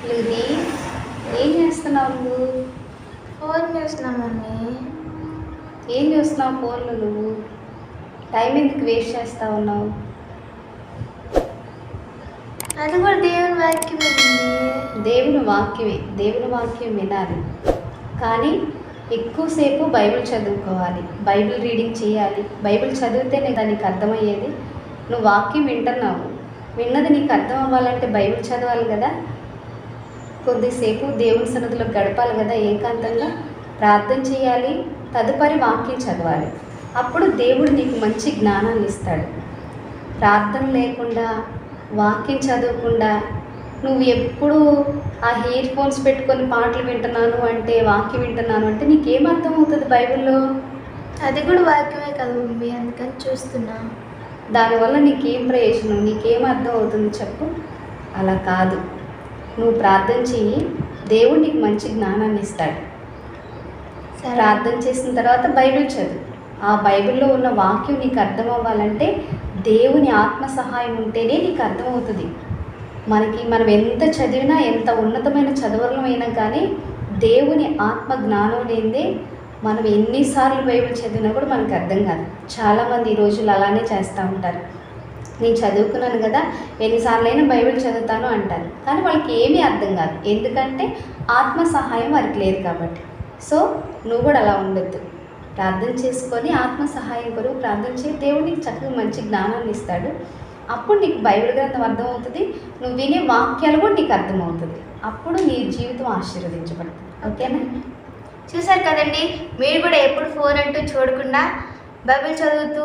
లుది, ఏం చేస్తున్నావు నువ్వు? ఫోన్ చూస్తున్నా మమ్మీ. ఏం చూస్తున్నావు ఫోన్లో నువ్వు? టైం ఎందుకు వేస్ట్ చేస్తా ఉన్నావు? అది కూడా దేవుని వాక్యం దేవుని వాక్యమే, దేవుని వాక్యం వినాలి, కానీ ఎక్కువసేపు బైబిల్ చదువుకోవాలి, బైబిల్ రీడింగ్ చేయాలి. బైబిల్ చదివితేనే దానికి అర్థమయ్యేది. నువ్వు వాక్యం వింటున్నావు, విన్నది నీకు అర్థం అవ్వాలంటే బైబిల్ చదవాలి కదా. కొద్దిసేపు దేవుని సన్నిధిలో గడపాలి కదా, ఏకాంతంగా ప్రార్థన చేయాలి, తదుపరి వాక్యం చదవాలి. అప్పుడు దేవుడు నీకు మంచి జ్ఞానాన్ని ఇస్తాడు. ప్రార్థన లేకుండా, వాక్యం చదవకుండా నువ్వు ఎప్పుడు ఆ ఇయర్ ఫోన్స్ పెట్టుకొని పాటలు వింటున్నాను అంటే, వాక్యం వింటున్నాను అంటే నీకేం అర్థం అవుతుంది బైబిల్లో? అది కూడా వాక్యమే కదా మమ్మీ, అందుకని చూస్తున్నా. దానివల్ల నీకేం ప్రయోజనం, నీకేం అర్థం అవుతుంది చెప్పు? అలా కాదు, నువ్వు ప్రార్థన చెయ్యి, దేవుడు నీకు మంచి జ్ఞానాన్ని ఇస్తాడు. ప్రార్థన చేసిన తర్వాత బైబిల్ చదువు. ఆ బైబిల్లో ఉన్న వాక్యం నీకు అర్థం అవ్వాలంటే దేవుని ఆత్మ సహాయం ఉంటేనే నీకు అర్థమవుతుంది. మనం ఎంత చదివినా, ఎంత ఉన్నతమైన చదువులమైనా కానీ దేవుని ఆత్మ జ్ఞానం లేనిదే మనం ఎన్నిసార్లు బైబిల్ చదివినా కూడా మనకు అర్థం కాదు. చాలామంది ఈ రోజులు అలానే చేస్తూ ఉంటారు. నేను చదువుకున్నాను కదా, ఎన్నిసార్లైనా బైబిల్ చదువుతాను అంటారు, కానీ వాళ్ళకి ఏమీ అర్థం కాదు. ఎందుకంటే ఆత్మ సహాయం వారికి లేదు కాబట్టి. సో నువ్వు కూడా అలా ఉండొద్దు. ప్రార్థన చేసుకొని ఆత్మ సహాయం కొరకు ప్రార్థన చేయి, దేవుడు నీకు చక్కగా మంచి జ్ఞానాన్ని ఇస్తాడు. అప్పుడు నీకు బైబిల్ గ్రంథం అర్థమవుతుంది, నువ్వు వినే వాక్యాలు కూడా నీకు అర్థమవుతుంది. అప్పుడు నీ జీవితం ఆశీర్వదించబడుతుంది. ఓకేనా? చూసారు కదండి, మీరు కూడా ఎప్పుడు ఫోన్ అంటూ చూడకుండా బైబిల్ చదువుతూ